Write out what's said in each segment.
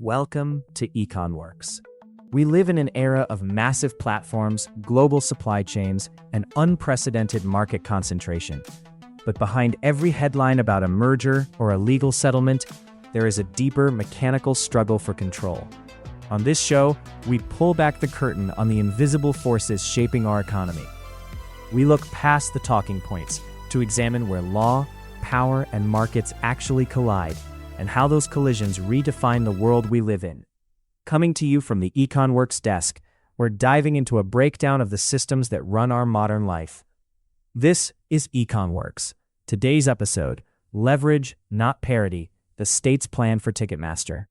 Welcome to EconWorks. We live in an era of massive platforms, global supply chains, and unprecedented market concentration. But behind every headline about a merger or a legal settlement, there is a deeper mechanical struggle for control. On this show, we pull back the curtain on the invisible forces shaping our economy. We look past the talking points to examine where law, power, and markets actually collide, and how those collisions redefine the world we live in. Coming to you from the EconWorks desk, we're diving into a breakdown of the systems that run our modern life. This is EconWorks. Today's episode, Leverage, Not Parity, the state's plan for Ticketmaster.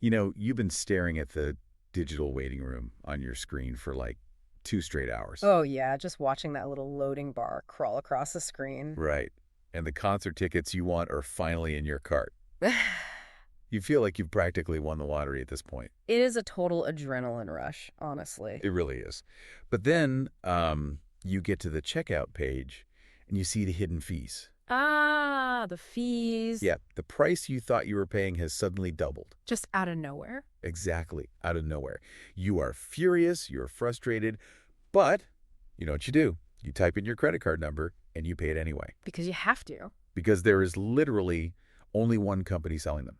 You know, you've been staring at the digital waiting room on your screen for like 2 straight hours. Oh, yeah, just watching that little loading bar crawl across the screen. Right. And the concert tickets you want are finally in your cart. You feel like you've practically won the lottery at this point. It is a total adrenaline rush, honestly. It really is. But then you get to the checkout page and you see the hidden fees. Ah, the fees. Yeah, the price you thought you were paying has suddenly doubled. Just out of nowhere. Exactly, out of nowhere. You are furious, you're frustrated, but you know what you do. You type in your credit card number and you pay it anyway. Because you have to. Because there is literally only one company selling them.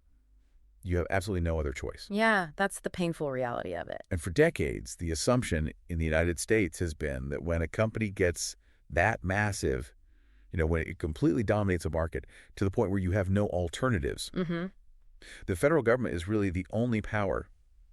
You have absolutely no other choice. Yeah, that's the painful reality of it. And for decades, the assumption in the United States has been that when a company gets that massive, you know, when it completely dominates a market to the point where you have no alternatives, the federal government is really the only power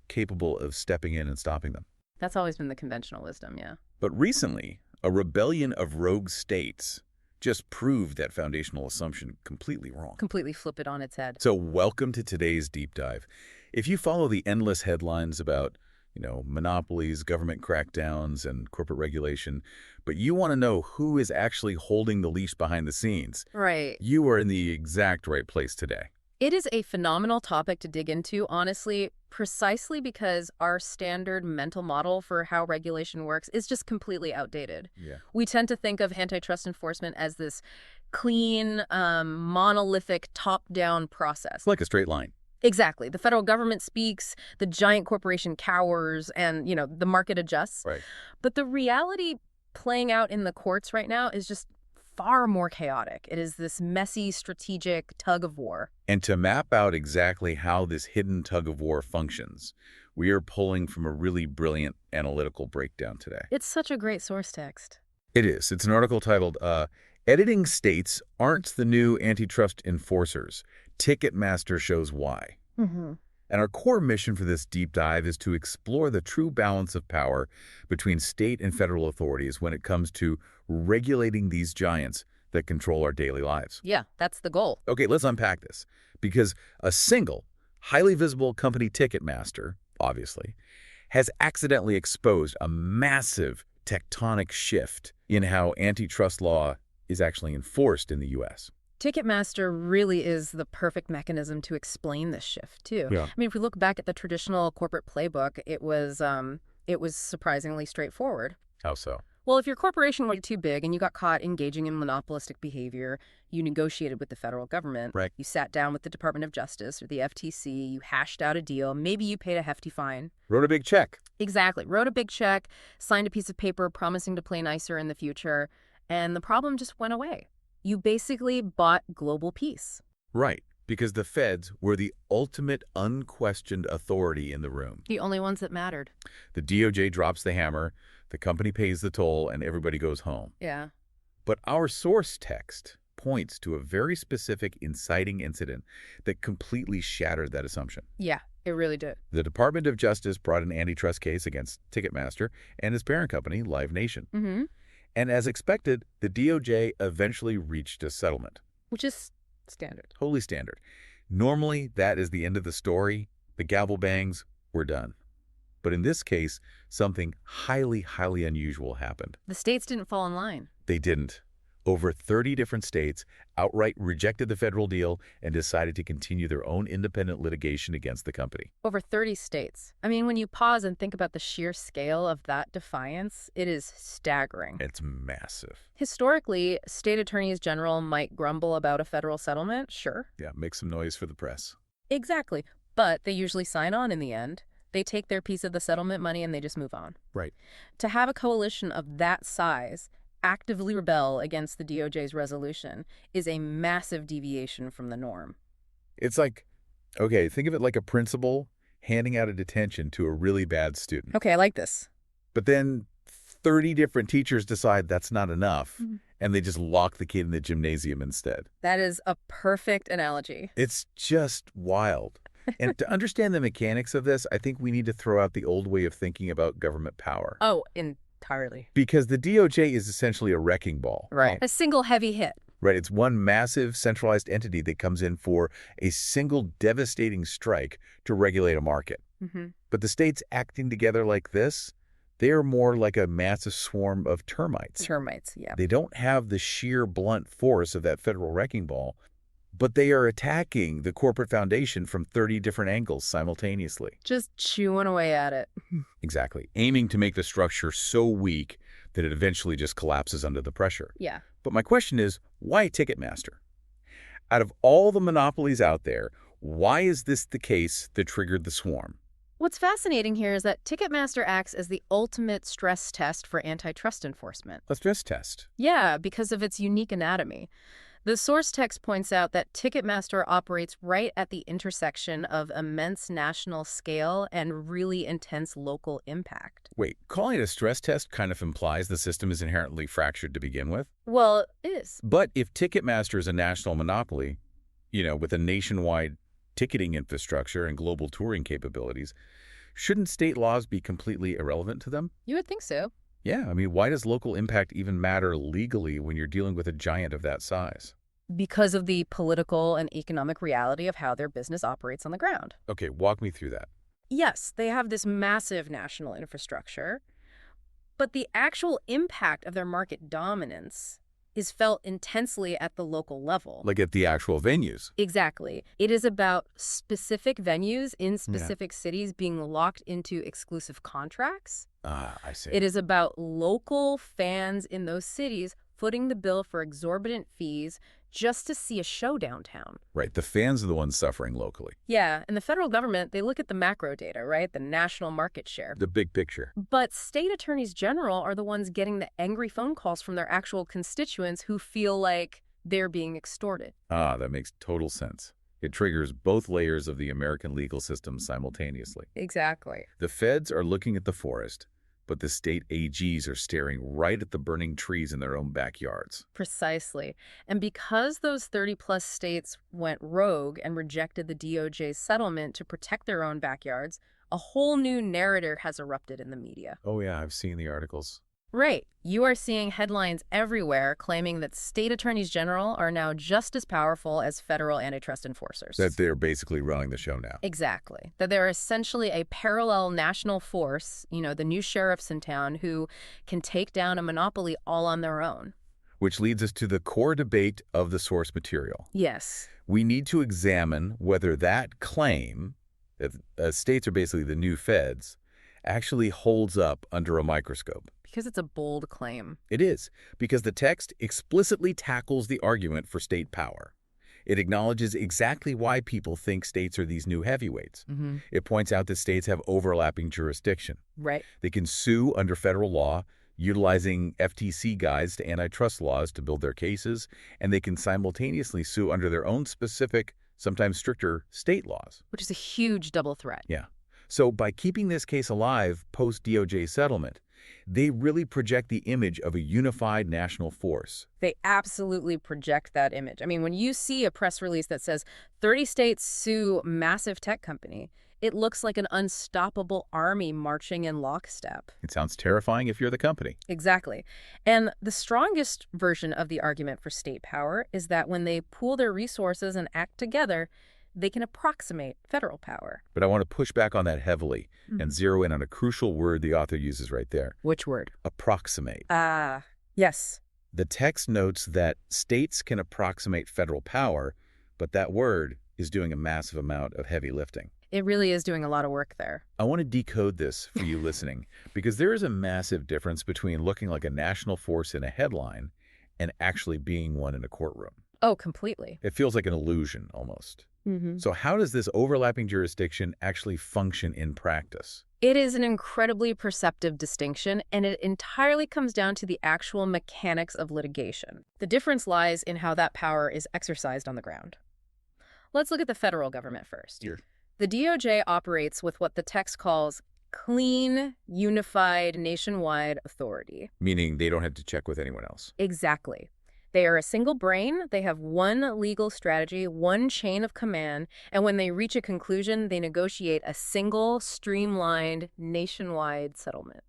capable of stepping in and stopping them. That's always been the conventional wisdom, yeah. But recently, a rebellion of rogue states just proved that foundational assumption completely wrong. Completely flip it on its head. So welcome to today's deep dive. If you follow the endless headlines about, you know, monopolies, government crackdowns, and corporate regulation, but you want to know who is actually holding the leash behind the scenes, Right. you are in the exact right place today. It is a phenomenal topic to dig into, honestly, precisely because our standard mental model for how regulation works is just completely outdated. Yeah. We tend to think of antitrust enforcement as this clean, monolithic, top-down process. It's like a straight line. Exactly. The federal government speaks, the giant corporation cowers, and, you know, the market adjusts. Right. But the reality playing out in the courts right now is just far more chaotic. It is this messy, strategic tug of war. And to map out exactly how this hidden tug of war functions, we are pulling from a really brilliant analytical breakdown today. It's such a great source text. It is. It's an article titled, Editing States Aren't the New Antitrust Enforcers. Ticketmaster Shows Why. And our core mission for this deep dive is to explore the true balance of power between state and federal authorities when it comes to regulating these giants that control our daily lives. Yeah, that's the goal. Okay, let's unpack this. Because a single, highly visible company, Ticketmaster, obviously, has accidentally exposed a massive tectonic shift in how antitrust law is actually enforced in the U.S. Ticketmaster really is the perfect mechanism to explain this shift, too. Yeah. I mean, if we look back at the traditional corporate playbook, it was surprisingly straightforward. How so? Well, if your corporation was too big and you got caught engaging in monopolistic behavior, you negotiated with the federal government. Right. You sat down with the Department of Justice or the FTC, you hashed out a deal, maybe you paid a hefty fine. Wrote a big check. Exactly. Wrote a big check, signed a piece of paper promising to play nicer in the future, and the problem just went away. You basically bought global peace. Right, because the feds were the ultimate unquestioned authority in the room. The only ones that mattered. The DOJ drops the hammer, the company pays the toll, and everybody goes home. Yeah. But our source text points to a very specific inciting incident that completely shattered that assumption. Yeah, it really did. The Department of Justice brought an antitrust case against Ticketmaster and its parent company, Live Nation. And as expected, the DOJ eventually reached a settlement. Which is standard. Totally standard. Normally, that is the end of the story. The gavel bangs, we're done. But in this case, something highly, highly unusual happened. The states didn't fall in line. They didn't. Over 30 different states outright rejected the federal deal and decided to continue their own independent litigation against the company. Over 30 states. I mean, when you pause and think about the sheer scale of that defiance, it is staggering. It's massive. Historically, state attorneys general might grumble about a federal settlement, sure. Yeah, make some noise for the press. Exactly. but they usually sign on in the end. They take their piece of the settlement money and they just move on. Right. To have a coalition of that size actively rebel against the DOJ's resolution is a massive deviation from the norm. It's like, okay, think of it like a principal handing out a detention to a really bad student. Okay, I like this. But then 30 different teachers decide that's not enough, and they just lock the kid in the gymnasium instead. That is a perfect analogy. It's just wild. And to understand the mechanics of this, I think we need to throw out the old way of thinking about government power. Oh, entirely. Because the DOJ is essentially a wrecking ball. Right. A single heavy hit. Right. It's one massive centralized entity that comes in for a single devastating strike to regulate a market. But the states acting together like this, they are more like a massive swarm of termites. Termites, yeah. They don't have the sheer blunt force of that federal wrecking ball, but they are attacking the corporate foundation from 30 different angles simultaneously. Just chewing away at it. Exactly. Aiming to make the structure so weak that it eventually just collapses under the pressure. Yeah. But my question is, why Ticketmaster? Out of all the monopolies out there, why is this the case that triggered the swarm? What's fascinating here is that Ticketmaster acts as the ultimate stress test for antitrust enforcement. A stress test. Yeah, because of its unique anatomy. The source text points out that Ticketmaster operates right at the intersection of immense national scale and really intense local impact. Wait, calling it a stress test kind of implies the system is inherently fractured to begin with? Well, it is. But if Ticketmaster is a national monopoly, with a nationwide ticketing infrastructure and global touring capabilities, shouldn't state laws be completely irrelevant to them? You would think so. Yeah, I mean, why does local impact even matter legally when you're dealing with a giant of that size? Because of the political and economic reality of how their business operates on the ground. Okay, walk me through that. Yes, they have this massive national infrastructure, but the actual impact of their market dominance is felt intensely at the local level. Like at the actual venues. Exactly. It is about specific venues in specific cities being locked into exclusive contracts. Ah, I see. It is about local fans in those cities footing the bill for exorbitant fees just to see a show downtown. Right. The fans are the ones suffering locally. Yeah, and the federal government, they look at the macro data, right? The national market share. The big picture. But state attorneys general are the ones getting the angry phone calls from their actual constituents who feel like they're being extorted. Ah, that makes total sense. It triggers both layers of the American legal system simultaneously. Exactly. The feds are looking at the forest, but the state AGs are staring right at the burning trees in their own backyards. Precisely. And because those 30-plus states went rogue and rejected the DOJ's settlement to protect their own backyards, a whole new narrative has erupted in the media. Oh yeah, I've seen the articles. Right. You are seeing headlines everywhere claiming that state attorneys general are now just as powerful as federal antitrust enforcers. That they're basically running the show now. Exactly. That they're essentially a parallel national force, the new sheriffs in town who can take down a monopoly all on their own. Which leads us to the core debate of the source material. Yes. We need to examine whether that claim, that states are basically the new feds, actually holds up under a microscope. Because it's a bold claim. It is, because the text explicitly tackles the argument for state power. It acknowledges exactly why people think states are these new heavyweights. It points out that states have overlapping jurisdiction. Right. They can sue under federal law, utilizing FTC guides to antitrust laws to build their cases, and they can simultaneously sue under their own specific, sometimes stricter, state laws. Which is a huge double threat. Yeah. So by keeping this case alive post-DOJ settlement, they really project the image of a unified national force. They absolutely project that image. I mean, when you see a press release that says 30 states sue massive tech company, it looks like an unstoppable army marching in lockstep. It sounds terrifying if you're the company. Exactly. And the strongest version of the argument for state power is that when they pool their resources and act together, they can approximate federal power. But I want to push back on that heavily and zero in on a crucial word the author uses right there. Which word? Approximate. Ah, yes. The text notes that states can approximate federal power, but that word is doing a massive amount of heavy lifting. It really is doing a lot of work there. I want to decode this for you listening, because there is a massive difference between looking like a national force in a headline and actually being one in a courtroom. Oh, completely. It feels like an illusion, almost. So how does this overlapping jurisdiction actually function in practice? It is an incredibly perceptive distinction, and it entirely comes down to the actual mechanics of litigation. The difference lies in how that power is exercised on the ground. Let's look at the federal government first. Here. The DOJ operates with what the text calls clean, unified, nationwide authority. Meaning they don't have to check with anyone else. Exactly. They are a single brain, they have one legal strategy, one chain of command, and when they reach a conclusion, they negotiate a single, streamlined, nationwide settlement.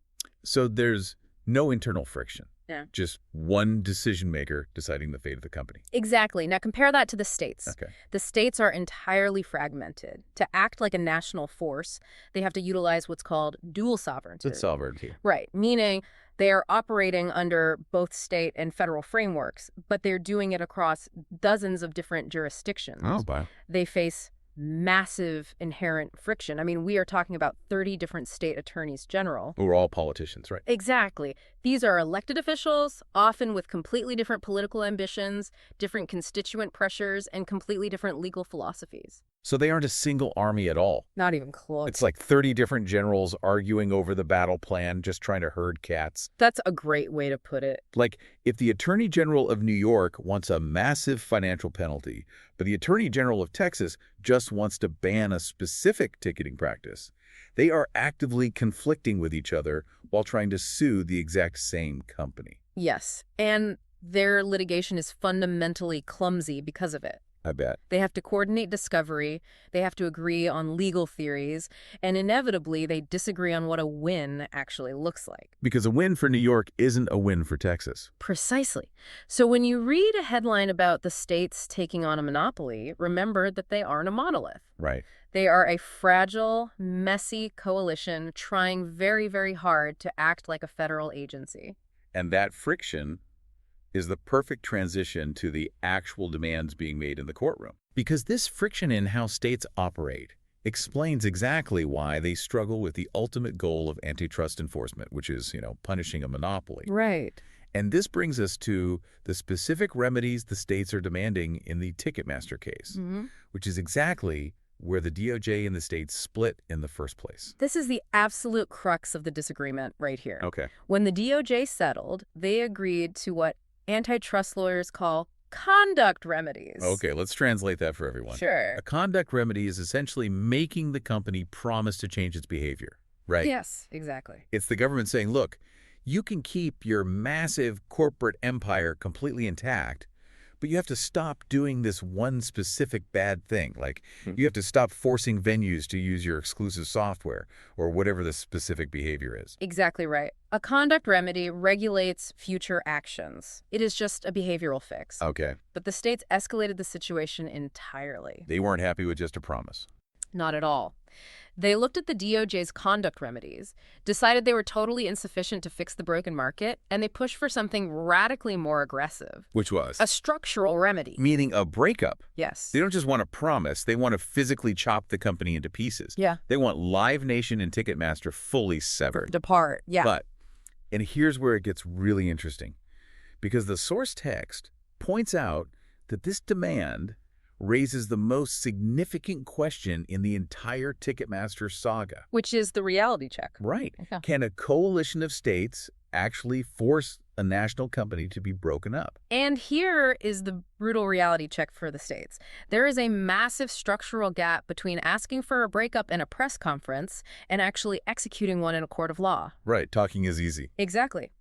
So there's no internal friction. Yeah. Just one decision maker deciding the fate of the company. Exactly. Now compare that to the states. Okay. The states are entirely fragmented. To act like a national force, they have to utilize what's called dual sovereignty. It's sovereignty. Right, meaning they are operating under both state and federal frameworks, but they're doing it across dozens of different jurisdictions. Oh, wow. They face massive inherent friction. I mean, we are talking about 30 different state attorneys general. We're all politicians, right? Exactly. These are elected officials, often with completely different political ambitions, different constituent pressures, and completely different legal philosophies. So they aren't a single army at all. Not even close. It's like 30 different generals arguing over the battle plan, just trying to herd cats. That's a great way to put it. Like, if the Attorney General of New York wants a massive financial penalty, but the Attorney General of Texas just wants to ban a specific ticketing practice, they are actively conflicting with each other while trying to sue the exact same company. Yes, and their litigation is fundamentally clumsy because of it. I bet. They have to coordinate discovery, they have to agree on legal theories, and inevitably they disagree on what a win actually looks like. Because a win for New York isn't a win for Texas. Precisely. So when you read a headline about the states taking on a monopoly, remember that they aren't a monolith. Right. They are a fragile, messy coalition trying very, very hard to act like a federal agency. And that friction is the perfect transition to the actual demands being made in the courtroom. Because this friction in how states operate explains exactly why they struggle with the ultimate goal of antitrust enforcement, which is, punishing a monopoly. Right. And this brings us to the specific remedies the states are demanding in the Ticketmaster case, which is exactly where the DOJ and the states split in the first place. This is the absolute crux of the disagreement right here. Okay. When the DOJ settled, they agreed to what antitrust lawyers call conduct remedies. Okay, let's translate that for everyone. Sure. A conduct remedy is essentially making the company promise to change its behavior, right? Yes, exactly. It's the government saying, look, you can keep your massive corporate empire completely intact, but you have to stop doing this one specific bad thing. Like, you have to stop forcing venues to use your exclusive software or whatever the specific behavior is. Exactly right. A conduct remedy regulates future actions. It is just a behavioral fix. Okay. But the states escalated the situation entirely. They weren't happy with just a promise. Not at all. They looked at the DOJ's conduct remedies, decided they were totally insufficient to fix the broken market, and they pushed for something radically more aggressive. Which was? A structural remedy. Meaning a breakup. Yes. They don't just want a promise. They want to physically chop the company into pieces. Yeah. They want Live Nation and Ticketmaster fully severed. Depart. Yeah. And here's where it gets really interesting. Because the source text points out that this demand raises the most significant question in the entire Ticketmaster saga. Which is the reality check. Right. Okay. Can a coalition of states actually force a national company to be broken up? And here is the brutal reality check for the states. There is a massive structural gap between asking for a breakup in a press conference and actually executing one in a court of law. Right. Talking is easy. Exactly.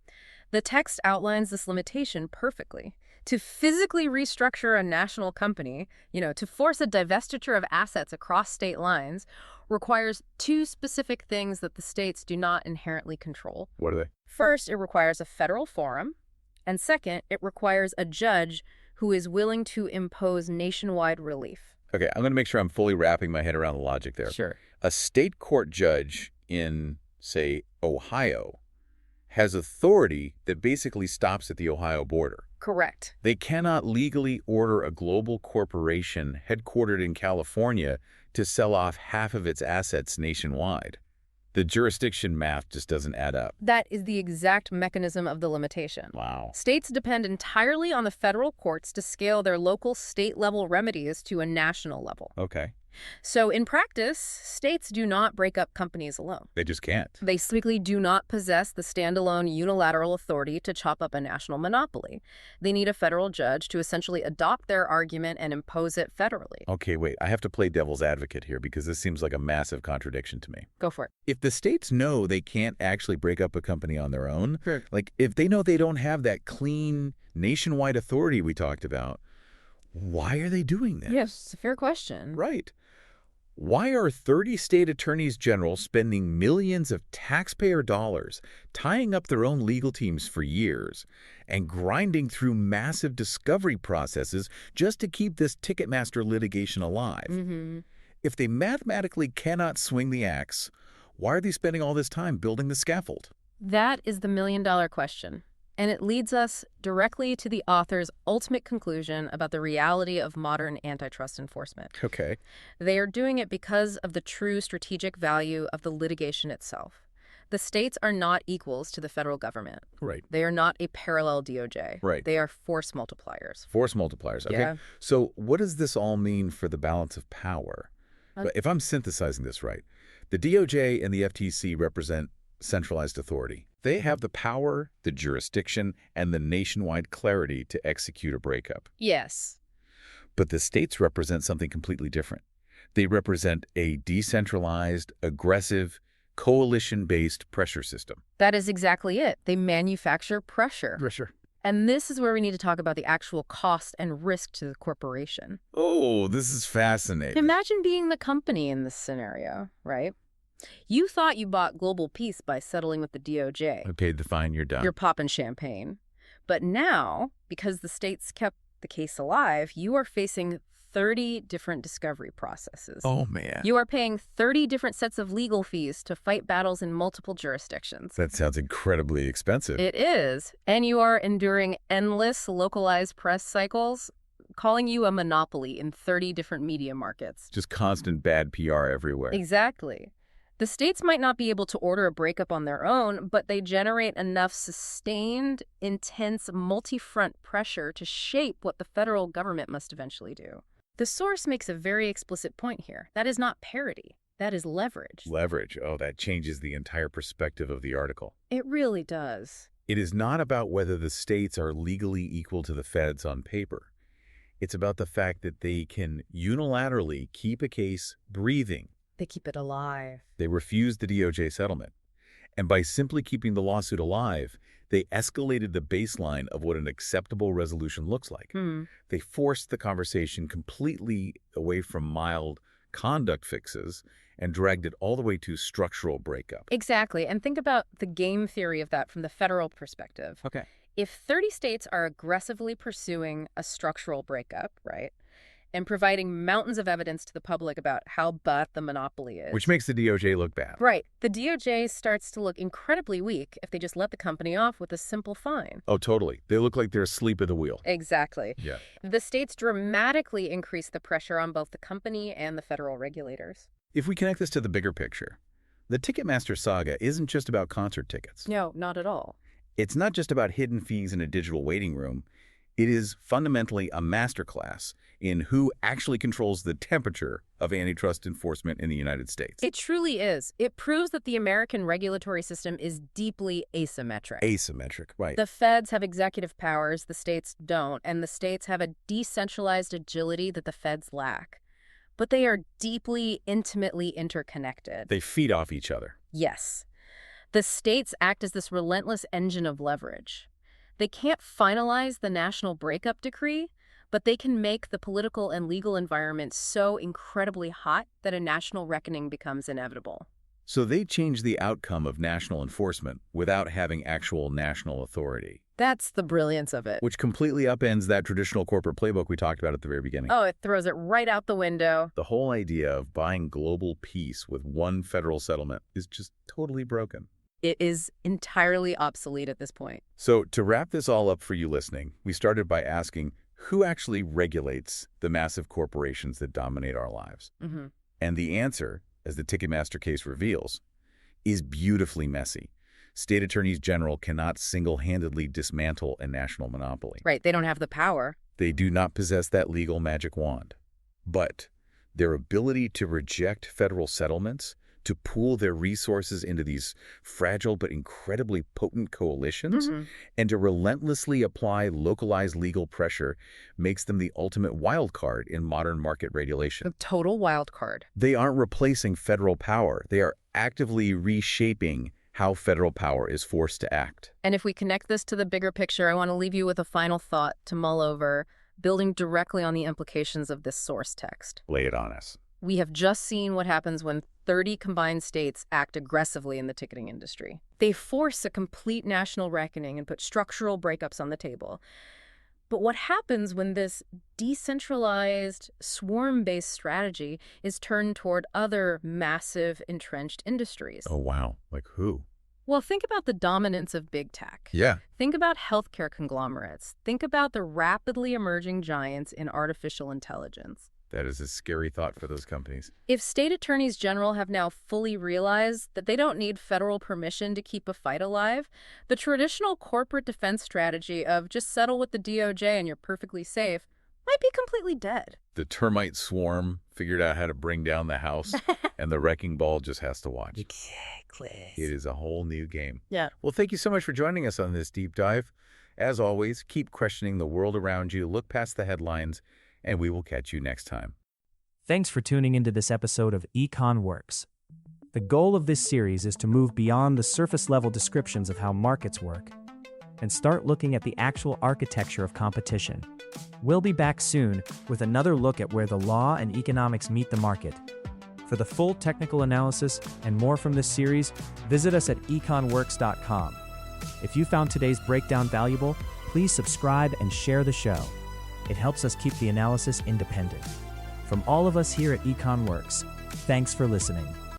The text outlines this limitation perfectly. To physically restructure a national company, to force a divestiture of assets across state lines, requires two specific things that the states do not inherently control. What are they? First, it requires a federal forum. And second, it requires a judge who is willing to impose nationwide relief. Okay, I'm going to make sure I'm fully wrapping my head around the logic there. Sure. A state court judge in, say, Ohio has authority that basically stops at the Ohio border. Correct. They cannot legally order a global corporation headquartered in California to sell off half of its assets nationwide. The jurisdiction math just doesn't add up. That is the exact mechanism of the limitation. Wow. States depend entirely on the federal courts to scale their local state-level remedies to a national level. Okay. So in practice, states do not break up companies alone. They just can't. They simply do not possess the standalone unilateral authority to chop up a national monopoly. They need a federal judge to essentially adopt their argument and impose it federally. Okay, wait. I have to play devil's advocate here because this seems like a massive contradiction to me. Go for it. If the states know they can't actually break up a company on their own, like if they know they don't have that clean nationwide authority we talked about, why are they doing this? Yes, it's a fair question. Right. Why are 30 state attorneys general spending millions of taxpayer dollars tying up their own legal teams for years and grinding through massive discovery processes just to keep this Ticketmaster litigation alive? If they mathematically cannot swing the axe, why are they spending all this time building the scaffold? That is the million-dollar question. And it leads us directly to the author's ultimate conclusion about the reality of modern antitrust enforcement. Okay. They are doing it because of the true strategic value of the litigation itself. The states are not equals to the federal government. Right. They are not a parallel DOJ. Right. They are force multipliers. Force multipliers. Okay. Yeah. So what does this all mean for the balance of power? If I'm synthesizing this right, the DOJ and the FTC represent centralized authority. They have the power, the jurisdiction, and the nationwide clarity to execute a breakup. Yes. But the states represent something completely different. They represent a decentralized, aggressive, coalition-based pressure system. That is exactly it. They manufacture pressure. Pressure. And this is where we need to talk about the actual cost and risk to the corporation. Oh, this is fascinating. Imagine being the company in this scenario, right? You thought you bought global peace by settling with the DOJ. I paid the fine, you're done. You're popping champagne. But now, because the states kept the case alive, you are facing 30 different discovery processes. Oh, man. You are paying 30 different sets of legal fees to fight battles in multiple jurisdictions. That sounds incredibly expensive. It is. And you are enduring endless localized press cycles, calling you a monopoly in 30 different media markets. Just constant bad PR everywhere. Exactly. The states might not be able to order a breakup on their own, but they generate enough sustained, intense, multi-front pressure to shape what the federal government must eventually do. The source makes a very explicit point here. That is not parity. That is leverage. Leverage. Oh, that changes the entire perspective of the article. It really does. It is not about whether the states are legally equal to the feds on paper. It's about the fact that they can unilaterally keep a case breathing. They keep it alive. They refused the DOJ settlement. And by simply keeping the lawsuit alive, they escalated the baseline of what an acceptable resolution looks like. They forced the conversation completely away from mild conduct fixes and dragged it all the way to structural breakup. Exactly. And think about the game theory of that from the federal perspective. Okay. If 30 states are aggressively pursuing a structural breakup, right, and providing mountains of evidence to the public about how bad the monopoly is. Which makes the DOJ look bad. Right. The DOJ starts to look incredibly weak if they just let the company off with a simple fine. Oh, totally. They look like they're asleep at the wheel. Exactly. Yeah. The states dramatically increase the pressure on both the company and the federal regulators. If we connect this to the bigger picture, the Ticketmaster saga isn't just about concert tickets. No, not at all. It's not just about hidden fees in a digital waiting room. It is fundamentally a masterclass in who actually controls the temperature of antitrust enforcement in the United States. It truly is. It proves that the American regulatory system is deeply asymmetric. Asymmetric, right. The feds have executive powers, the states don't, and the states have a decentralized agility that the feds lack. But they are deeply, intimately interconnected. They feed off each other. Yes. The states act as this relentless engine of leverage. They can't finalize the national breakup decree, but they can make the political and legal environment so incredibly hot that a national reckoning becomes inevitable. So they change the outcome of national enforcement without having actual national authority. That's the brilliance of it. Which completely upends that traditional corporate playbook we talked about at the very beginning. Oh, it throws it right out the window. The whole idea of buying global peace with one federal settlement is just totally broken. It is entirely obsolete at this point. So to wrap this all up for you listening, we started by asking who actually regulates the massive corporations that dominate our lives? And the answer, as the Ticketmaster case reveals, is beautifully messy. State attorneys general cannot single-handedly dismantle a national monopoly. Right, they don't have the power. They do not possess that legal magic wand. But their ability to reject federal settlements, to pool their resources into these fragile but incredibly potent coalitions, and to relentlessly apply localized legal pressure makes them the ultimate wild card in modern market regulation. A total wild card. They aren't replacing federal power. They are actively reshaping how federal power is forced to act. And if we connect this to the bigger picture, I want to leave you with a final thought to mull over, building directly on the implications of this source text. Lay it on us. We have just seen what happens when 30 combined states act aggressively in the ticketing industry. They force a complete national reckoning and put structural breakups on the table. But what happens when this decentralized, swarm-based strategy is turned toward other massive, entrenched industries? Oh, wow. Like who? Well, think about the dominance of big tech. Yeah. Think about healthcare conglomerates. Think about the rapidly emerging giants in artificial intelligence. That is a scary thought for those companies. If state attorneys general have now fully realized that they don't need federal permission to keep a fight alive, the traditional corporate defense strategy of just settle with the DOJ and you're perfectly safe might be completely dead. The termite swarm figured out how to bring down the house, and the wrecking ball just has to watch. Exactly. It is a whole new game. Yeah. Well, thank you so much for joining us on this deep dive. As always, keep questioning the world around you, look past the headlines, and we will catch you next time. Thanks for tuning into this episode of Econ Works. The goal of this series is to move beyond the surface-level descriptions of how markets work and start looking at the actual architecture of competition. We'll be back soon with another look at where the law and economics meet the market. For the full technical analysis and more from this series, visit us at econworks.com. If you found today's breakdown valuable, please subscribe and share the show. It helps us keep the analysis independent. From all of us here at Econ Works, thanks for listening.